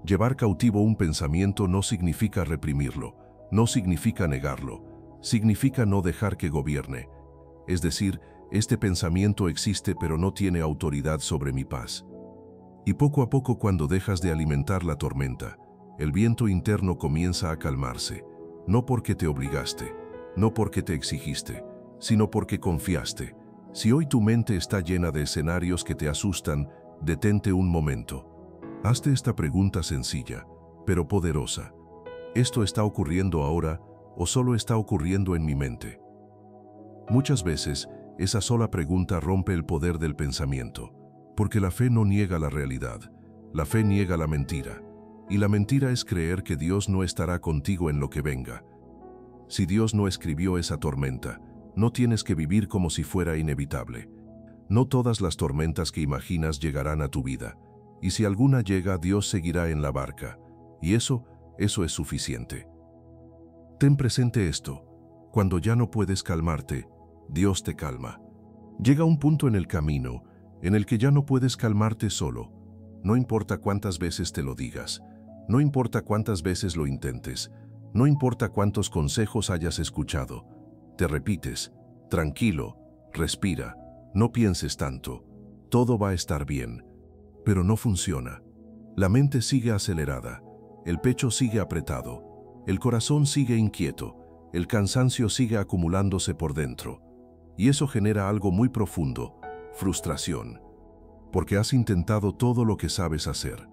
Llevar cautivo un pensamiento no significa reprimirlo, no significa negarlo, significa no dejar que gobierne. Es decir, este pensamiento existe pero no tiene autoridad sobre mi paz. Y poco a poco, cuando dejas de alimentar la tormenta, el viento interno comienza a calmarse, no porque te obligaste, no porque te exigiste, sino porque confiaste. Si hoy tu mente está llena de escenarios que te asustan, detente un momento. Hazte esta pregunta sencilla, pero poderosa. ¿Esto está ocurriendo ahora o solo está ocurriendo en mi mente? Muchas veces, esa sola pregunta rompe el poder del pensamiento, porque la fe no niega la realidad, la fe niega la mentira, y la mentira es creer que Dios no estará contigo en lo que venga. Si Dios no escribió esa tormenta, no tienes que vivir como si fuera inevitable. No todas las tormentas que imaginas llegarán a tu vida, y si alguna llega, Dios seguirá en la barca, y eso es suficiente. Ten presente esto: cuando ya no puedes calmarte, Dios te calma. Llega un punto en el camino en el que ya no puedes calmarte solo. No importa cuántas veces te lo digas, no importa cuántas veces lo intentes, no importa cuántos consejos hayas escuchado. Te repites: tranquilo, respira, no pienses tanto, todo va a estar bien. Pero no funciona. La mente sigue acelerada, el pecho sigue apretado, el corazón sigue inquieto, el cansancio sigue acumulándose por dentro. Y eso genera algo muy profundo: frustración. Porque has intentado todo lo que sabes hacer.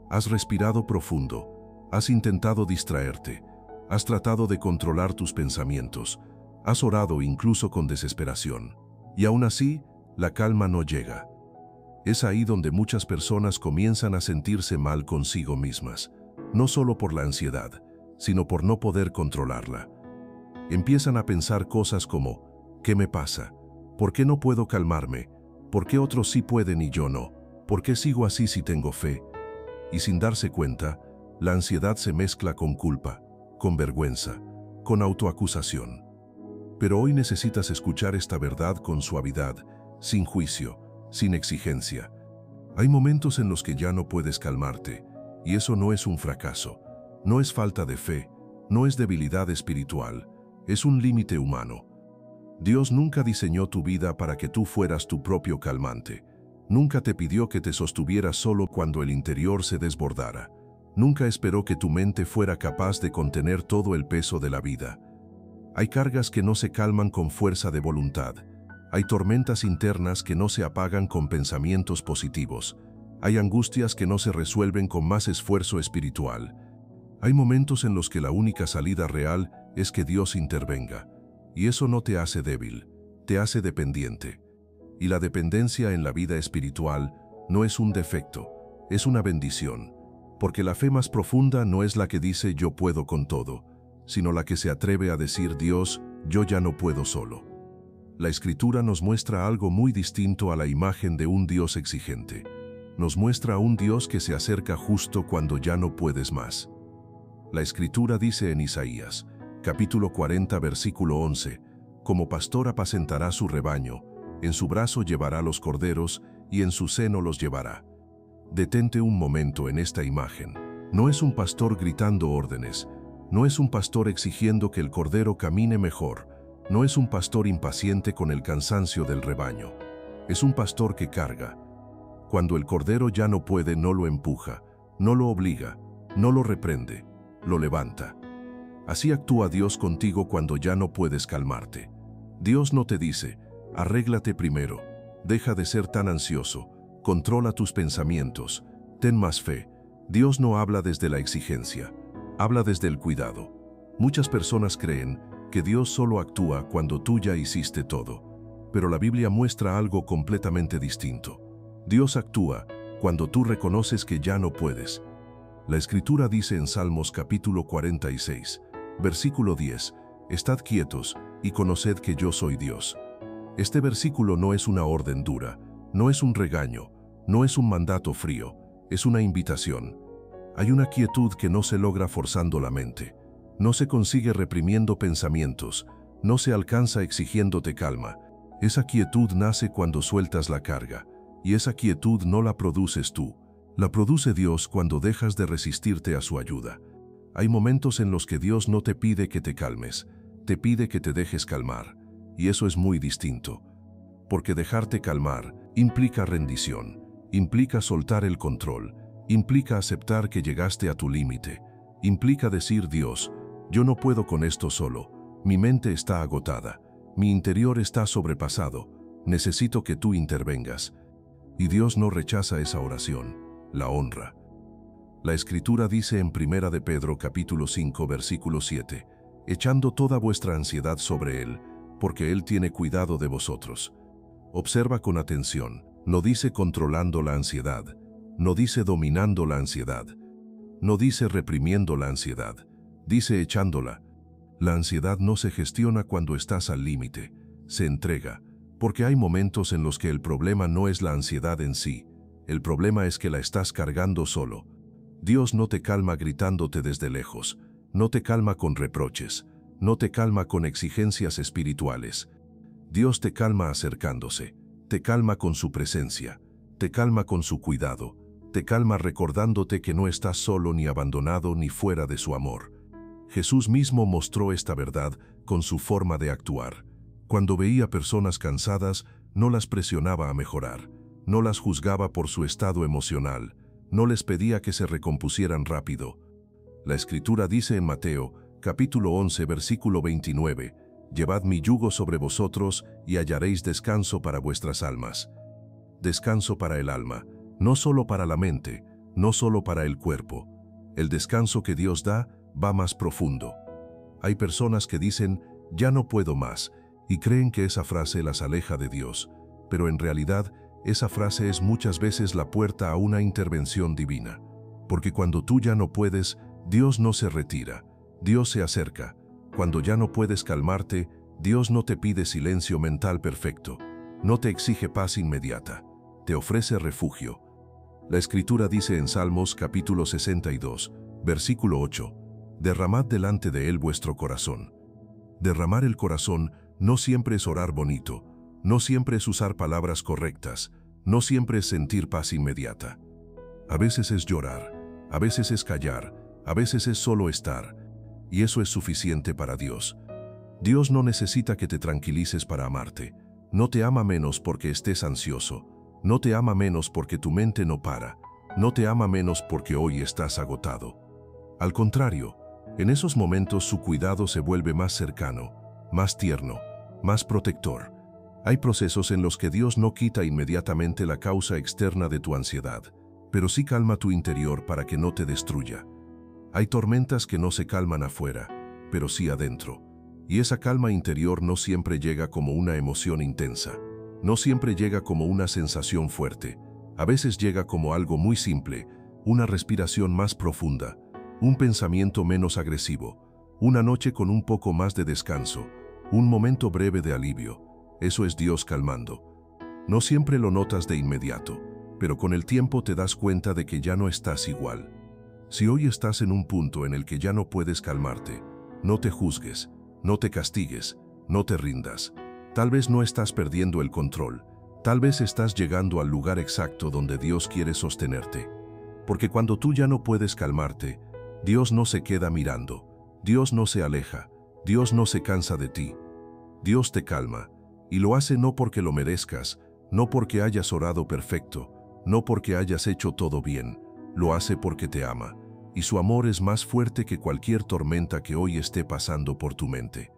Has respirado profundo, has intentado distraerte, has tratado de controlar tus pensamientos, has orado incluso con desesperación. Y aún así, la calma no llega. Es ahí donde muchas personas comienzan a sentirse mal consigo mismas, no solo por la ansiedad, sino por no poder controlarla. Empiezan a pensar cosas como: ¿qué me pasa? ¿Por qué no puedo calmarme? ¿Por qué otros sí pueden y yo no? ¿Por qué sigo así si tengo fe? Y sin darse cuenta, la ansiedad se mezcla con culpa, con vergüenza, con autoacusación. Pero hoy necesitas escuchar esta verdad con suavidad, sin juicio, sin exigencia. Hay momentos en los que ya no puedes calmarte, y eso no es un fracaso, no es falta de fe, no es debilidad espiritual, es un límite humano. Dios nunca diseñó tu vida para que tú fueras tu propio calmante. Nunca te pidió que te sostuvieras solo cuando el interior se desbordara. Nunca esperó que tu mente fuera capaz de contener todo el peso de la vida. Hay cargas que no se calman con fuerza de voluntad. Hay tormentas internas que no se apagan con pensamientos positivos. Hay angustias que no se resuelven con más esfuerzo espiritual. Hay momentos en los que la única salida real es que Dios intervenga. Y eso no te hace débil, te hace dependiente. Y la dependencia en la vida espiritual no es un defecto, es una bendición. Porque la fe más profunda no es la que dice yo puedo con todo, sino la que se atreve a decir: Dios, yo ya no puedo solo. La Escritura nos muestra algo muy distinto a la imagen de un Dios exigente. Nos muestra a un Dios que se acerca justo cuando ya no puedes más. La Escritura dice en Isaías, capítulo 40, versículo 11, como pastor apacentará su rebaño, en su brazo llevará los corderos y en su seno los llevará. Detente un momento en esta imagen. No es un pastor gritando órdenes, no es un pastor exigiendo que el cordero camine mejor, no es un pastor impaciente con el cansancio del rebaño. Es un pastor que carga. Cuando el cordero ya no puede, no lo empuja, no lo obliga, no lo reprende, lo levanta. Así actúa Dios contigo cuando ya no puedes calmarte. Dios no te dice: arréglate primero, deja de ser tan ansioso, controla tus pensamientos, ten más fe. Dios no habla desde la exigencia, habla desde el cuidado. Muchas personas creen que Dios solo actúa cuando tú ya hiciste todo, pero la Biblia muestra algo completamente distinto. Dios actúa cuando tú reconoces que ya no puedes. La Escritura dice en Salmos capítulo 46, versículo 10, «Estad quietos y conoced que yo soy Dios». Este versículo no es una orden dura, no es un regaño, no es un mandato frío, es una invitación. Hay una quietud que no se logra forzando la mente, no se consigue reprimiendo pensamientos, no se alcanza exigiéndote calma. Esa quietud nace cuando sueltas la carga, y esa quietud no la produces tú, la produce Dios cuando dejas de resistirte a su ayuda. Hay momentos en los que Dios no te pide que te calmes, te pide que te dejes calmar, y eso es muy distinto. Porque dejarte calmar implica rendición, implica soltar el control, implica aceptar que llegaste a tu límite, implica decir: Dios, yo no puedo con esto solo, Mi mente está agotada, mi interior está sobrepasado, necesito que tú intervengas. Y Dios no rechaza esa oración, la honra. La Escritura dice en 1 de Pedro capítulo 5 versículo 7, echando toda vuestra ansiedad sobre Él, porque Él tiene cuidado de vosotros. Observa con atención, no dice controlando la ansiedad, no dice dominando la ansiedad, no dice reprimiendo la ansiedad, dice echándola. La ansiedad no se gestiona cuando estás al límite, se entrega, porque hay momentos en los que el problema no es la ansiedad en sí, el problema es que la estás cargando solo. Dios no te calma gritándote desde lejos, no te calma con reproches, no te calma con exigencias espirituales. Dios te calma acercándose, te calma con su presencia, te calma con su cuidado, te calma recordándote que no estás solo ni abandonado ni fuera de su amor. Jesús mismo mostró esta verdad con su forma de actuar. Cuando veía personas cansadas, no las presionaba a mejorar, no las juzgaba por su estado emocional, no les pedía que se recompusieran rápido. La Escritura dice en Mateo, capítulo 11, versículo 29, «Llevad mi yugo sobre vosotros y hallaréis descanso para vuestras almas». Descanso para el alma, no solo para la mente, no solo para el cuerpo. El descanso que Dios da va más profundo. Hay personas que dicen, «Ya no puedo más», y creen que esa frase las aleja de Dios, pero en realidad esa frase es muchas veces la puerta a una intervención divina. Porque cuando tú ya no puedes, Dios no se retira, Dios se acerca. Cuando ya no puedes calmarte, Dios no te pide silencio mental perfecto, no te exige paz inmediata, te ofrece refugio. La Escritura dice en Salmos capítulo 62, versículo 8, «Derramad delante de Él vuestro corazón». Derramar el corazón no siempre es orar bonito, no siempre es usar palabras correctas, no siempre es sentir paz inmediata. A veces es llorar, a veces es callar, a veces es solo estar, y eso es suficiente para Dios. Dios no necesita que te tranquilices para amarte, no te ama menos porque estés ansioso, no te ama menos porque tu mente no para, no te ama menos porque hoy estás agotado. Al contrario, en esos momentos su cuidado se vuelve más cercano, más tierno, más protector. Hay procesos en los que Dios no quita inmediatamente la causa externa de tu ansiedad, pero sí calma tu interior para que no te destruya. Hay tormentas que no se calman afuera, pero sí adentro. Y esa calma interior no siempre llega como una emoción intensa, no siempre llega como una sensación fuerte, a veces llega como algo muy simple, una respiración más profunda, un pensamiento menos agresivo, una noche con un poco más de descanso, un momento breve de alivio. Eso es Dios calmando. No siempre lo notas de inmediato, pero con el tiempo te das cuenta de que ya no estás igual. Si hoy estás en un punto en el que ya no puedes calmarte, no te juzgues, no te castigues, no te rindas. Tal vez no estás perdiendo el control, tal vez estás llegando al lugar exacto donde Dios quiere sostenerte. Porque cuando tú ya no puedes calmarte, Dios no se queda mirando, Dios no se aleja, Dios no se cansa de ti. Dios te calma, y lo hace no porque lo merezcas, no porque hayas orado perfecto, no porque hayas hecho todo bien, lo hace porque te ama, y su amor es más fuerte que cualquier tormenta que hoy esté pasando por tu mente.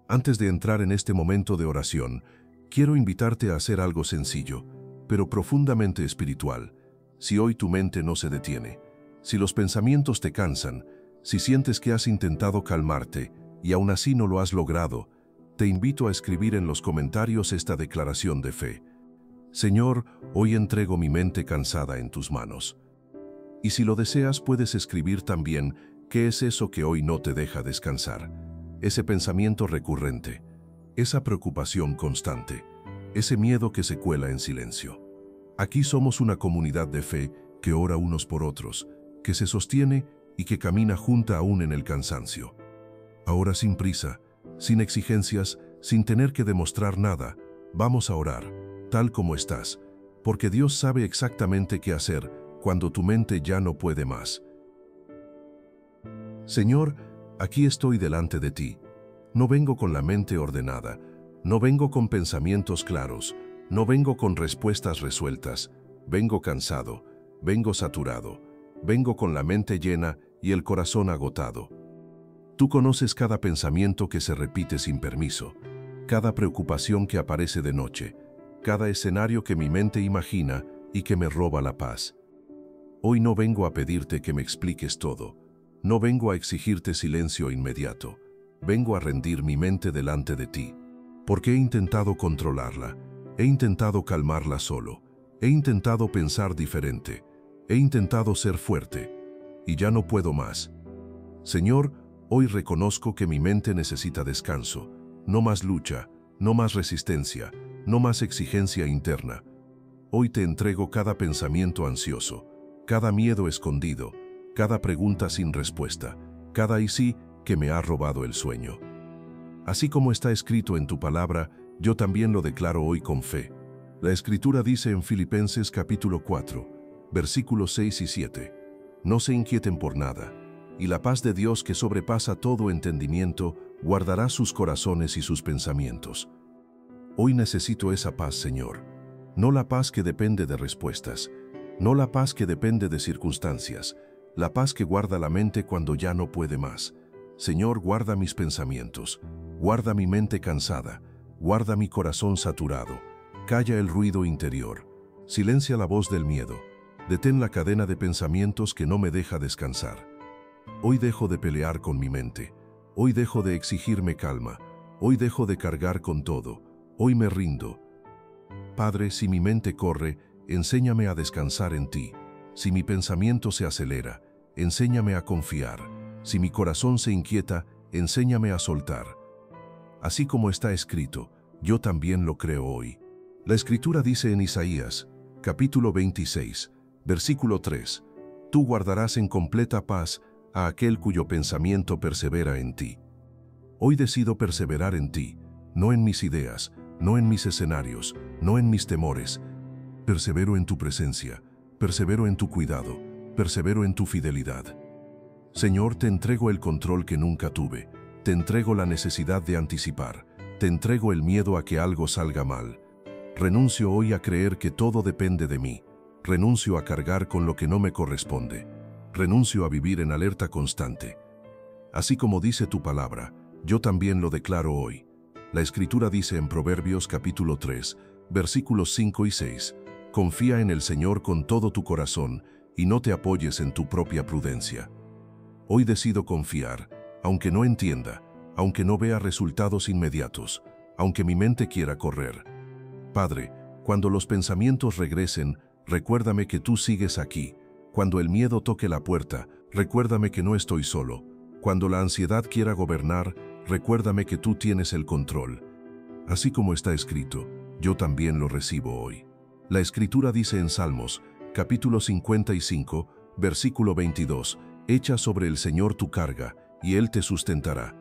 Antes de entrar en este momento de oración, quiero invitarte a hacer algo sencillo, pero profundamente espiritual. Si hoy tu mente no se detiene, si los pensamientos te cansan, si sientes que has intentado calmarte y aún así no lo has logrado, te invito a escribir en los comentarios esta declaración de fe. Señor, hoy entrego mi mente cansada en tus manos. Y si lo deseas, puedes escribir también qué es eso que hoy no te deja descansar. Ese pensamiento recurrente, esa preocupación constante, ese miedo que se cuela en silencio. Aquí somos una comunidad de fe que ora unos por otros, que se sostiene y que camina junta aún en el cansancio. Ahora sin prisa, sin exigencias, sin tener que demostrar nada, vamos a orar, tal como estás, porque Dios sabe exactamente qué hacer cuando tu mente ya no puede más. Señor, aquí estoy delante de ti. No vengo con la mente ordenada, no vengo con pensamientos claros, no vengo con respuestas resueltas, vengo cansado, vengo saturado, vengo con la mente llena y el corazón agotado. Tú conoces cada pensamiento que se repite sin permiso, cada preocupación que aparece de noche, cada escenario que mi mente imagina y que me roba la paz. Hoy no vengo a pedirte que me expliques todo, no vengo a exigirte silencio inmediato, vengo a rendir mi mente delante de ti, porque he intentado controlarla, he intentado calmarla solo, he intentado pensar diferente, he intentado ser fuerte, y ya no puedo más. Señor, hoy reconozco que mi mente necesita descanso, no más lucha, no más resistencia, no más exigencia interna. Hoy te entrego cada pensamiento ansioso, cada miedo escondido, cada pregunta sin respuesta, cada y sí que me ha robado el sueño. Así como está escrito en tu palabra, yo también lo declaro hoy con fe. La Escritura dice en Filipenses capítulo 4, versículos 6 y 7, no se inquieten por nada, y la paz de Dios que sobrepasa todo entendimiento, guardará sus corazones y sus pensamientos. Hoy necesito esa paz, Señor. No la paz que depende de respuestas, no la paz que depende de circunstancias, la paz que guarda la mente cuando ya no puede más. Señor, guarda mis pensamientos, guarda mi mente cansada, guarda mi corazón saturado, calla el ruido interior, silencia la voz del miedo, detén la cadena de pensamientos que no me deja descansar. Hoy dejo de pelear con mi mente, hoy dejo de exigirme calma, hoy dejo de cargar con todo, hoy me rindo. Padre, si mi mente corre, enséñame a descansar en ti. Si mi pensamiento se acelera, enséñame a confiar. Si mi corazón se inquieta, enséñame a soltar. Así como está escrito, yo también lo creo hoy. La Escritura dice en Isaías, capítulo 26, versículo 3, tú guardarás en completa paz a aquel cuyo pensamiento persevera en ti. Hoy decido perseverar en ti, no en mis ideas, no en mis escenarios, no en mis temores. Persevero en tu presencia, persevero en tu cuidado, persevero en tu fidelidad. Señor, te entrego el control que nunca tuve, te entrego la necesidad de anticipar, te entrego el miedo a que algo salga mal. Renuncio hoy a creer que todo depende de mí, renuncio a cargar con lo que no me corresponde, renuncio a vivir en alerta constante. Así como dice tu palabra, yo también lo declaro hoy. La Escritura dice en Proverbios capítulo 3, versículos 5 y 6, confía en el Señor con todo tu corazón y no te apoyes en tu propia prudencia. Hoy decido confiar, aunque no entienda, aunque no vea resultados inmediatos, aunque mi mente quiera correr. Padre, cuando los pensamientos regresen, recuérdame que tú sigues aquí. Cuando el miedo toque la puerta, recuérdame que no estoy solo. Cuando la ansiedad quiera gobernar, recuérdame que tú tienes el control. Así como está escrito, yo también lo recibo hoy. La Escritura dice en Salmos, capítulo 55, versículo 22, echa sobre el Señor tu carga, y Él te sustentará.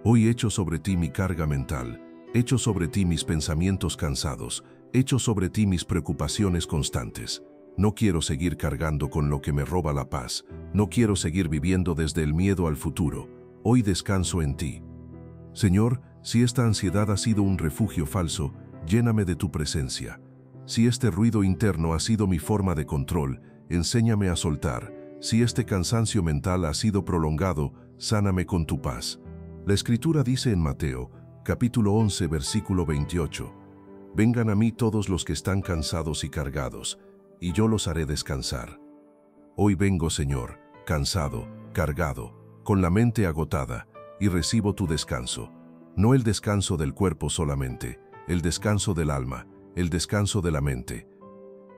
Hoy echo sobre ti mi carga mental, echo sobre ti mis pensamientos cansados, echo sobre ti mis preocupaciones constantes. No quiero seguir cargando con lo que me roba la paz, no quiero seguir viviendo desde el miedo al futuro. Hoy descanso en ti. Señor, si esta ansiedad ha sido un refugio falso, lléname de tu presencia. Si este ruido interno ha sido mi forma de control, enséñame a soltar. Si este cansancio mental ha sido prolongado, sáname con tu paz. La Escritura dice en Mateo, capítulo 11, versículo 28, vengan a mí todos los que están cansados y cargados, y yo los haré descansar. Hoy vengo, Señor, cansado, cargado, con la mente agotada, y recibo tu descanso. No el descanso del cuerpo solamente, el descanso del alma, el descanso de la mente.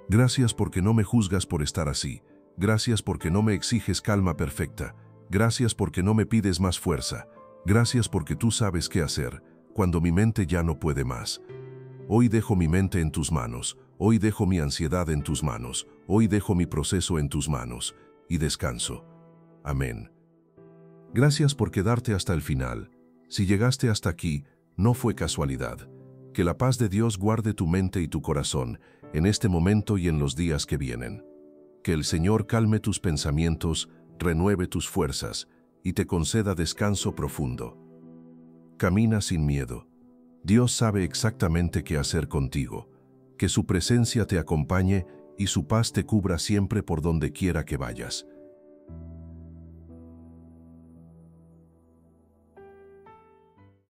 Gracias porque no me juzgas por estar así. Gracias porque no me exiges calma perfecta. Gracias porque no me pides más fuerza. Gracias porque tú sabes qué hacer cuando mi mente ya no puede más. Hoy dejo mi mente en tus manos. Hoy dejo mi ansiedad en tus manos. Hoy dejo mi proceso en tus manos. Y descanso. Amén. Gracias por quedarte hasta el final. Si llegaste hasta aquí, no fue casualidad. Que la paz de Dios guarde tu mente y tu corazón en este momento y en los días que vienen. Que el Señor calme tus pensamientos, renueve tus fuerzas y te conceda descanso profundo. Camina sin miedo. Dios sabe exactamente qué hacer contigo. Que su presencia te acompañe y su paz te cubra siempre por donde quiera que vayas.